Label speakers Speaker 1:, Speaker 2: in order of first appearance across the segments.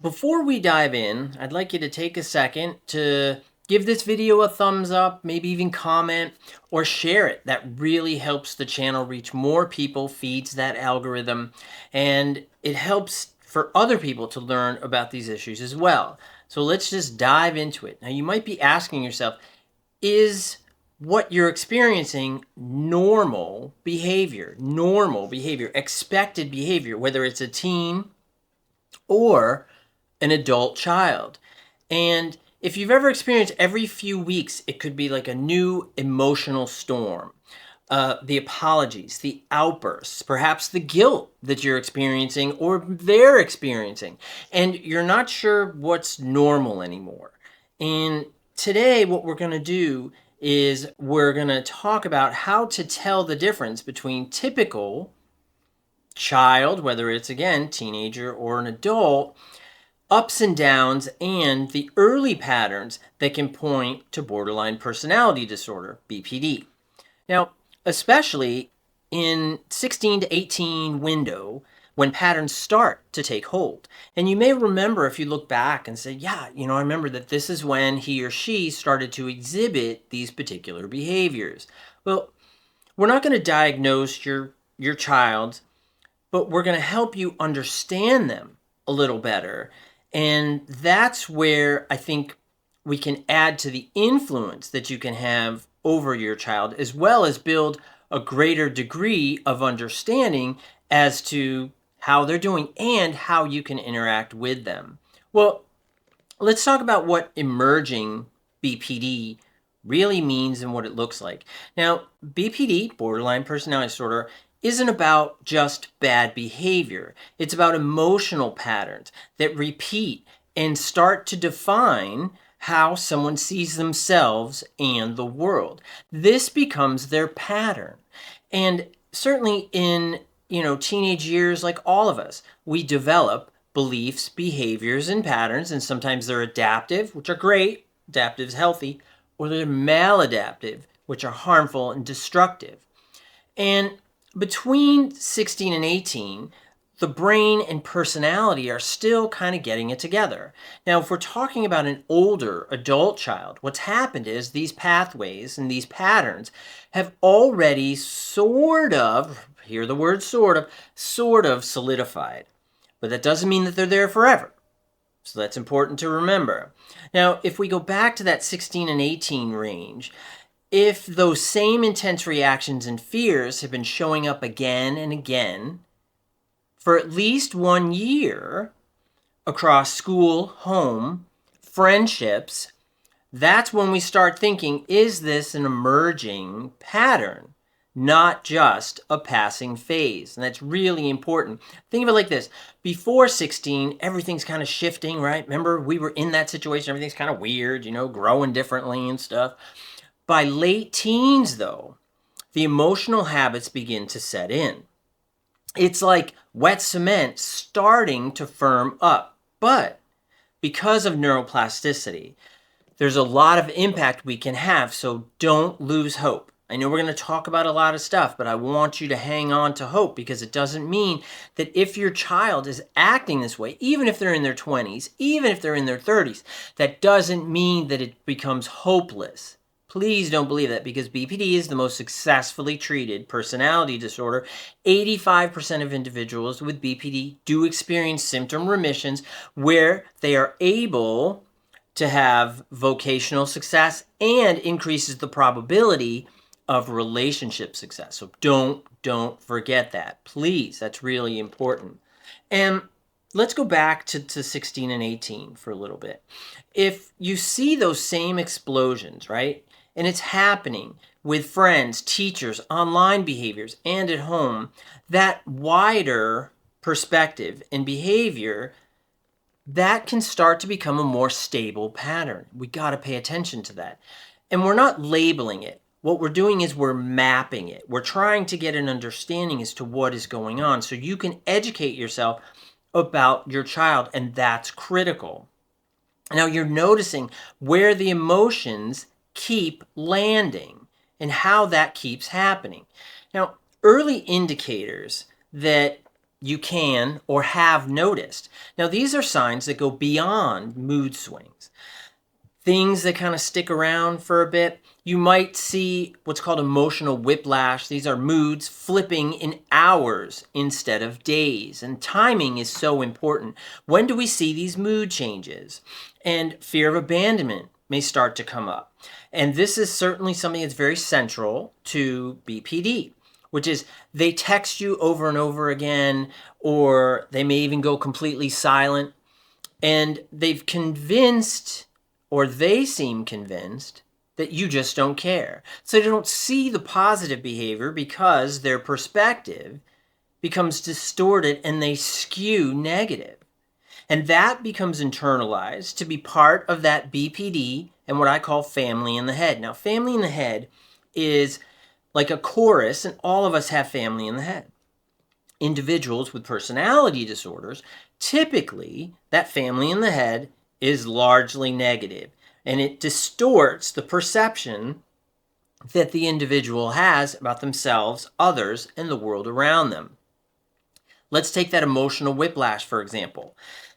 Speaker 1: Before we dive in, I'd like you to take a second to give this video a thumbs up, maybe even comment or share it. That really helps the channel reach more people, feeds that algorithm, and it helps for other people to learn about these issues as well. So let's just dive into it. Now, you might be asking yourself, is what you're experiencing normal behavior, expected behavior, whether it's a teen or an adult child? And if you've ever experienced every few weeks, it could be like a new emotional storm. The apologies, the outbursts, perhaps the guilt that you're experiencing or they're experiencing, and you're not sure what's normal anymore. And today, what we're going to do is we're going to talk about how to tell the difference between typical child, whether it's again teenager or an adult, ups and downs, and the early patterns that can point to borderline personality disorder, BPD. Now, especially in 16 to 18 window, when patterns start to take hold. And you may remember, if you look back and say, yeah, I remember that this is when he or she started to exhibit these particular behaviors. Well, we're not going to diagnose your child, but we're going to help you understand them a little better. And that's where I think we can add to the influence that you can have over your child, as well as build a greater degree of understanding as to how they're doing and how you can interact with them. Well, let's talk about what emerging BPD really means and what it looks like. Now, BPD, borderline personality disorder, isn't about just bad behavior. It's about emotional patterns that repeat and start to define how someone sees themselves and the world. This becomes their pattern. And certainly in, teenage years, like all of us, we develop beliefs, behaviors, and patterns, and sometimes they're adaptive, which are great, adaptive is healthy, or they're maladaptive, which are harmful and destructive. And between 16 and 18, the brain and personality are still kind of getting it together. Now, if we're talking about an older adult child, what's happened is these pathways and these patterns have already sort of, hear the word sort of solidified. But that doesn't mean that they're there forever. So that's important to remember. Now, if we go back to that 16 and 18 range, if those same intense reactions and fears have been showing up again and again for at least 1 year across school, home, friendships, that's when we start thinking, is this an emerging pattern, not just a passing phase? And that's really important. Think of it like this. Before 16, everything's kind of shifting, right? Remember, we were in that situation. Everything's kind of weird, growing differently and stuff. By late teens, though, the emotional habits begin to set in. It's like wet cement starting to firm up. But because of neuroplasticity, there's a lot of impact we can have, so don't lose hope. I know we're going to talk about a lot of stuff, but I want you to hang on to hope, because it doesn't mean that if your child is acting this way, even if they're in their 20s, even if they're in their 30s, that doesn't mean that it becomes hopeless. Please don't believe that, because BPD is the most successfully treated personality disorder. 85% of individuals with BPD do experience symptom remissions where they are able to have vocational success and increases the probability of relationship success. So don't forget that. Please, that's really important. And let's go back to 16 and 18 for a little bit. If you see those same explosions, right? And it's happening with friends, teachers, online behaviors, and at home, that wider perspective and behavior, that can start to become a more stable pattern. We got to pay attention to that. And we're not labeling it. What we're doing is we're mapping it. We're trying to get an understanding as to what is going on so you can educate yourself about your child, and that's critical. Now you're noticing where the emotions keep landing and how that keeps happening. Now, early indicators that you can or have noticed. Now, these are signs that go beyond mood swings. Things that kind of stick around for a bit. You might see what's called emotional whiplash. These are moods flipping in hours instead of days. And timing is so important. When do we see these mood changes? And fear of abandonment may start to come up. And this is certainly something that's very central to BPD, which is they text you over and over again, or they may even go completely silent. And they've convinced, or they seem convinced, that you just don't care. So they don't see the positive behavior because their perspective becomes distorted and they skew negative. And that becomes internalized to be part of that BPD and what I call family in the head. Now, family in the head is like a chorus, and all of us have family in the head. Individuals with personality disorders, typically that family in the head is largely negative, and it distorts the perception that the individual has about themselves, others, and the world around them. Let's take that emotional whiplash, for example.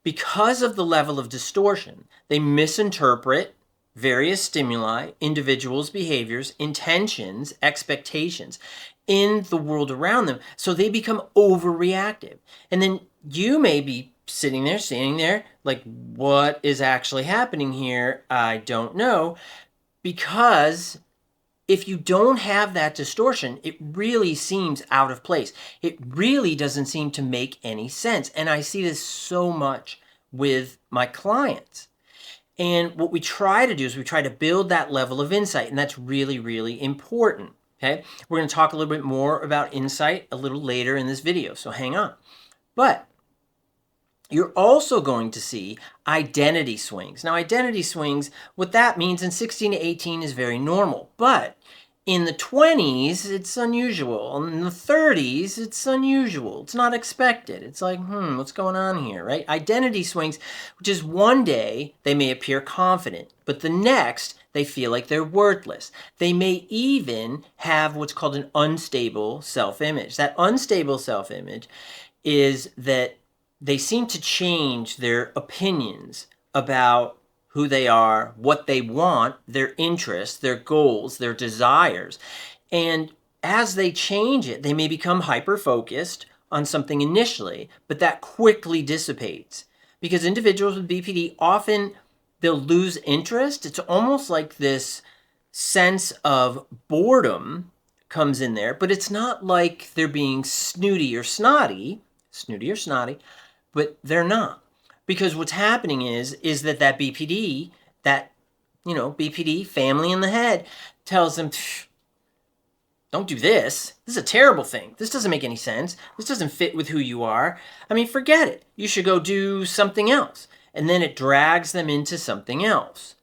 Speaker 1: Because of the level of distortion, they misinterpret various stimuli, individuals' behaviors, intentions, expectations in the world around them. So they become overreactive. And then you may be sitting there, standing there, like, what is actually happening here? I don't know. Because if you don't have that distortion, it really seems out of place. It really doesn't seem to make any sense. And I see this so much with my clients. And what we try to do is we try to build that level of insight, and that's really, really important. Okay, we're going to talk a little bit more about insight a little later in this video, so hang on. But you're also going to see identity swings. Now, identity swings, what that means in 16 to 18 is very normal, but in the 20s, it's unusual. In the 30s, it's unusual. It's not expected. It's like, what's going on here, right? Identity swings, which is one day they may appear confident, but the next they feel like they're worthless. They may even have what's called an unstable self-image. That unstable self-image is that they seem to change their opinions about who they are, what they want, their interests, their goals, their desires. And as they change it, they may become hyper-focused on something initially, but that quickly dissipates. Because individuals with BPD often, they'll lose interest. It's almost like this sense of boredom comes in there, but it's not like they're being snooty or snotty, but they're not. Because what's happening is that BPD, BPD, family in the head, tells them, don't do this. This is a terrible thing. This doesn't make any sense. This doesn't fit with who you are. I mean, forget it. You should go do something else. And then it drags them into something else.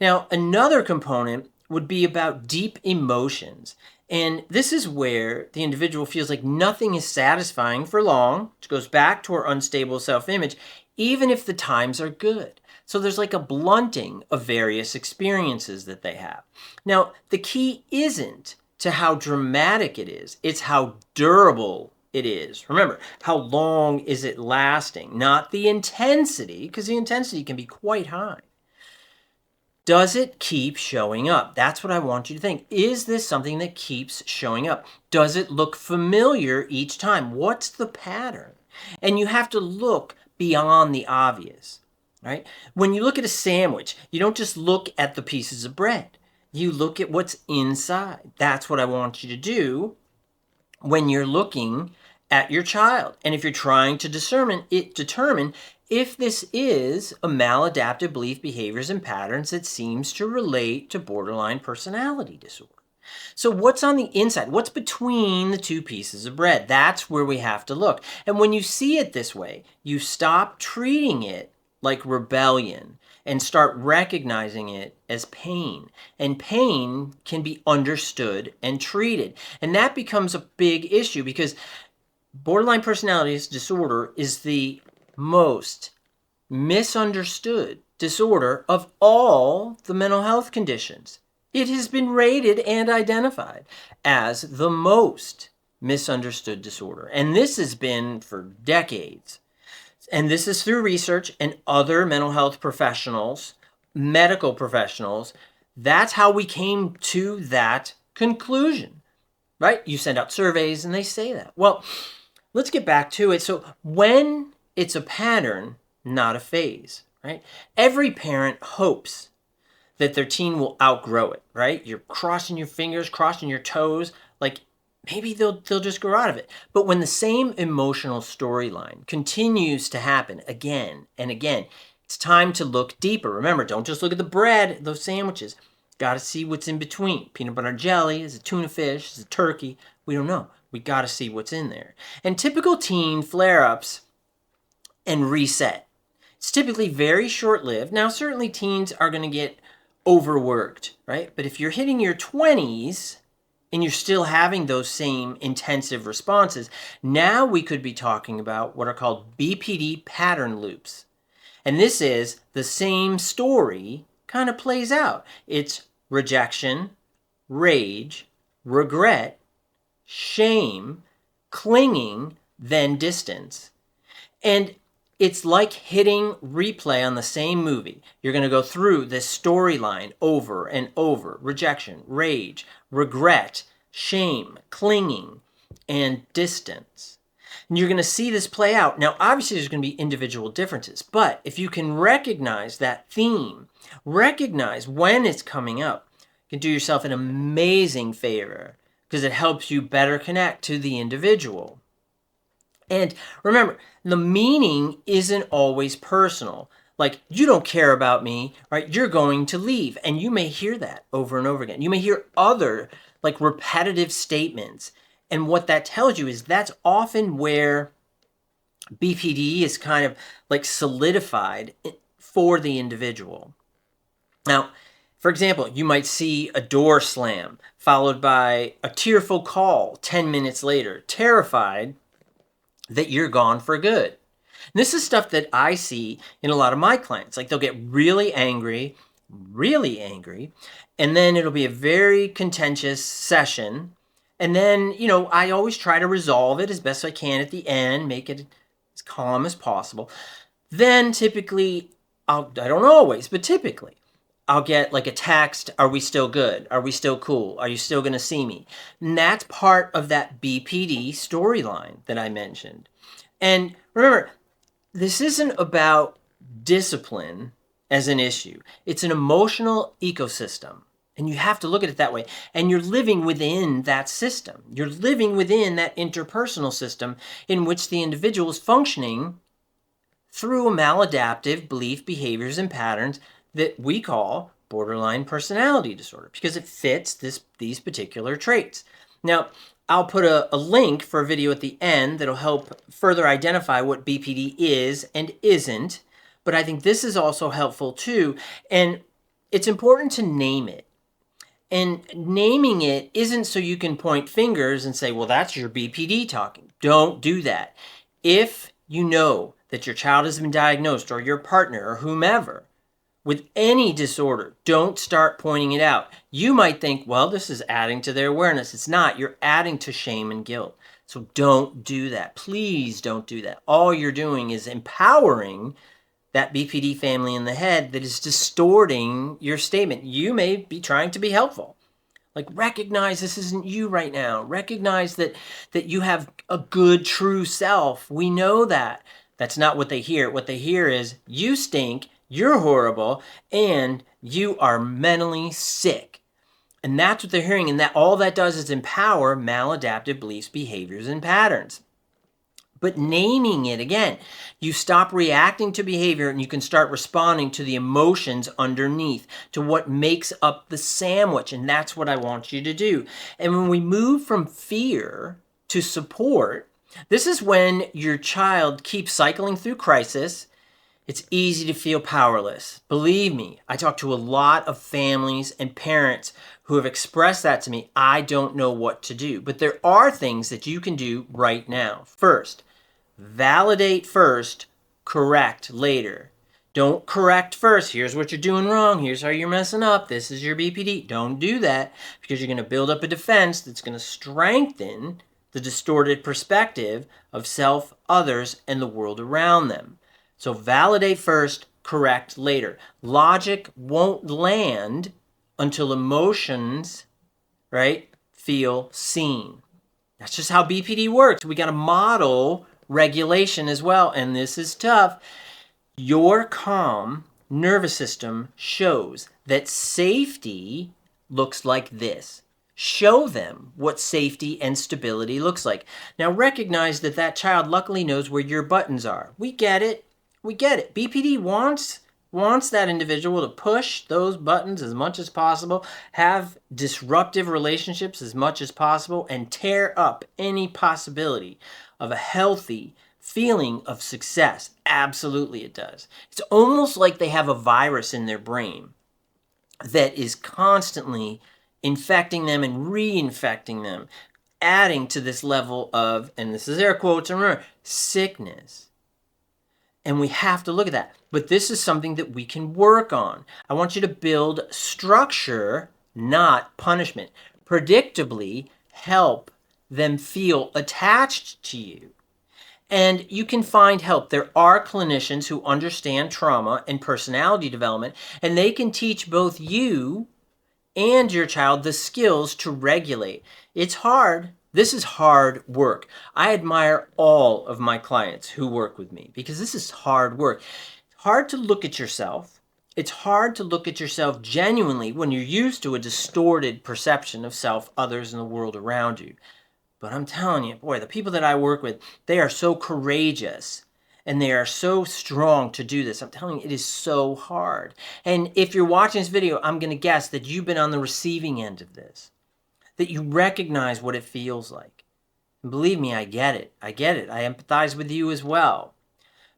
Speaker 1: Now, another component would be about deep emotions. And this is where the individual feels like nothing is satisfying for long, which goes back to our unstable self-image, even if the times are good. So there's like a blunting of various experiences that they have. Now, the key isn't to how dramatic it is. It's how durable it is. Remember, how long is it lasting? Not the intensity, because the intensity can be quite high. Does it keep showing up? That's what I want you to think. Is this something that keeps showing up? Does it look familiar each time? What's the pattern? And you have to look beyond the obvious, right? When you look at a sandwich, you don't just look at the pieces of bread. You look at what's inside. That's what I want you to do when you're looking at your child. And if you're trying to determine if this is a maladaptive belief, behaviors, and patterns that seems to relate to borderline personality disorder. So what's on the inside? What's between the two pieces of bread? That's where we have to look. And when you see it this way, you stop treating it like rebellion and start recognizing it as pain. And pain can be understood and treated. And that becomes a big issue because borderline personality disorder is the most misunderstood disorder of all the mental health conditions. It has been rated and identified as the most misunderstood disorder. And this has been for decades. And this is through research and other mental health professionals, medical professionals. That's how we came to that conclusion, right? You send out surveys and they say that. Well, let's get back to it. So when it's a pattern, not a phase, right? Every parent hopes that their teen will outgrow it, right? You're crossing your fingers, crossing your toes, like maybe they'll just grow out of it. But when the same emotional storyline continues to happen again and again, it's time to look deeper. Remember, don't just look at the bread, those sandwiches. Got to see what's in between. Peanut butter and jelly, is it tuna fish, is it turkey? We don't know. We got to see what's in there. And typical teen flare-ups and reset. It's typically very short-lived. Now, certainly teens are going to get overworked, right? But if you're hitting your 20s and you're still having those same intensive responses, now we could be talking about what are called BPD pattern loops. And this is the same story kind of plays out. It's rejection, rage, regret, shame, clinging, then distance. And it's like hitting replay on the same movie. You're going to go through this storyline over and over. Rejection, rage, regret, shame, clinging, and distance. And you're going to see this play out. Now, obviously, there's going to be individual differences. But if you can recognize that theme, recognize when it's coming up, you can do yourself an amazing favor because it helps you better connect to the individual. And remember, the meaning isn't always personal. Like, you don't care about me, right? You're going to leave. And you may hear that over and over again. You may hear other, like, repetitive statements. And what that tells you is that's often where BPD is kind of, like, solidified for the individual. Now, for example, you might see a door slam, followed by a tearful call 10 minutes later, terrified that you're gone for good. And this is stuff that I see in a lot of my clients. Like, they'll get really angry, and then it'll be a very contentious session. And then, I always try to resolve it as best I can at the end, make it as calm as possible. Then typically, I don't always, but typically, I'll get like a text, are we still good? Are we still cool? Are you still going to see me? And that's part of that BPD storyline that I mentioned. And remember, this isn't about discipline as an issue. It's an emotional ecosystem. And you have to look at it that way. And you're living within that system. You're living within that interpersonal system in which the individual is functioning through a maladaptive belief, behaviors, and patterns that we call borderline personality disorder because it fits these particular traits. Now, I'll put a link for a video at the end that'll help further identify what BPD is and isn't, but I think this is also helpful too, and it's important to name it. And naming it isn't so you can point fingers and say, well, that's your BPD talking. Don't do that. If you know that your child has been diagnosed or your partner or whomever with any disorder, don't start pointing it out. You might think, well, this is adding to their awareness. It's not. You're adding to shame and guilt. So don't do that. Please don't do that. All you're doing is empowering that BPD family in the head that is distorting your statement. You may be trying to be helpful. Like, recognize this isn't you right now. Recognize that you have a good, true self. We know that. That's not what they hear. What they hear is, you stink, you're horrible, and you are mentally sick. And that's what they're hearing. And that all that does is empower maladaptive beliefs, behaviors, and patterns. But naming it, again, you stop reacting to behavior and you can start responding to the emotions underneath, to what makes up the sandwich. And that's what I want you to do. And when we move from fear to support, this is when your child keeps cycling through crisis. It's easy to feel powerless. Believe me, I talk to a lot of families and parents who have expressed that to me. I don't know what to do. But there are things that you can do right now. First, validate first, correct later. Don't correct first. Here's what you're doing wrong. Here's how you're messing up. This is your BPD. Don't do that because you're going to build up a defense that's going to strengthen the distorted perspective of self, others, and the world around them. So validate first, correct later. Logic won't land until emotions, right, feel seen. That's just how BPD works. We got to model regulation as well, and this is tough. Your calm nervous system shows that safety looks like this. Show them what safety and stability looks like. Now recognize that that child luckily knows where your buttons are. We get it. We get it. BPD wants that individual to push those buttons as much as possible, have disruptive relationships as much as possible, and tear up any possibility of a healthy feeling of success. Absolutely it does. It's almost like they have a virus in their brain that is constantly infecting them and reinfecting them, adding to this level of, and this is air quotes, and remember, sickness. And we have to look at that. But this is something that we can work on. I want you to build structure, not punishment. Predictably help them feel attached to you. And you can find help. There are clinicians who understand trauma and personality development, and they can teach both you and your child the skills to regulate. It's hard. This is hard work. I admire all of my clients who work with me because this is hard work. It's hard to look at yourself. It's hard to look at yourself genuinely when you're used to a distorted perception of self, others, and the world around you. But I'm telling you, boy, the people that I work with, they are so courageous and they are so strong to do this. I'm telling you, it is so hard. And if you're watching this video, I'm going to guess that you've been on the receiving end of this, that you recognize what it feels like. And believe me, I get it. I get it. I empathize with you as well.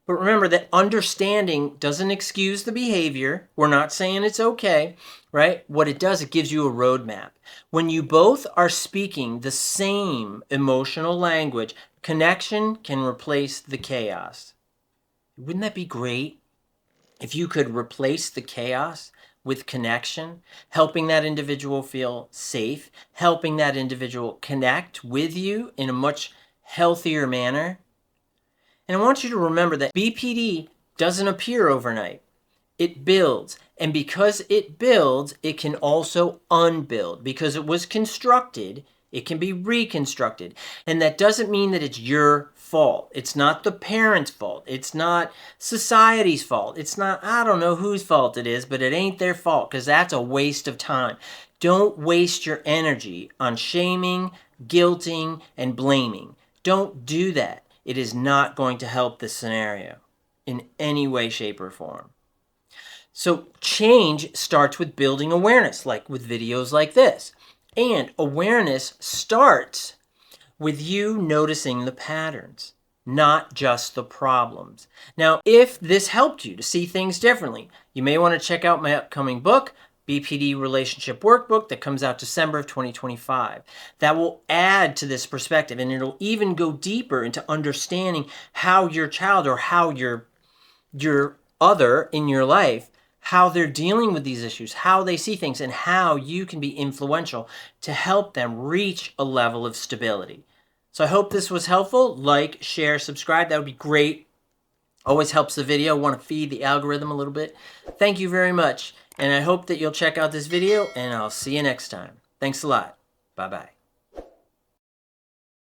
Speaker 1: But remember that understanding doesn't excuse the behavior. We're not saying it's okay, right? What it does, it gives you a roadmap. When you both are speaking the same emotional language, connection can replace the chaos. Wouldn't that be great if you could replace the chaos with connection, helping that individual feel safe, helping that individual connect with you in a much healthier manner? And I want you to remember that BPD doesn't appear overnight. It builds. And because it builds, it can also unbuild. Because it was constructed, it can be reconstructed. And that doesn't mean that it's your fault. It's not the parent's fault. It's not society's fault. It's not, I don't know whose fault it is, but it ain't their fault because that's a waste of time. Don't waste your energy on shaming, guilting, and blaming. Don't do that. It is not going to help this scenario in any way, shape, or form. So change starts with building awareness, like with videos like this. And awareness starts with you noticing the patterns, not just the problems. Now, if this helped you to see things differently, you may want to check out my upcoming book, BPD Relationship Workbook, that comes out December of 2025. That will add to this perspective, and it'll even go deeper into understanding how your child or how your other in your life, how they're dealing with these issues, how they see things, and how you can be influential to help them reach a level of stability. So I hope this was helpful. Like, share, subscribe. That would be great. Always helps the video. Want to feed the algorithm a little bit. Thank you very much. And I hope that you'll check out this video, and I'll see you next time. Thanks a lot. Bye-bye.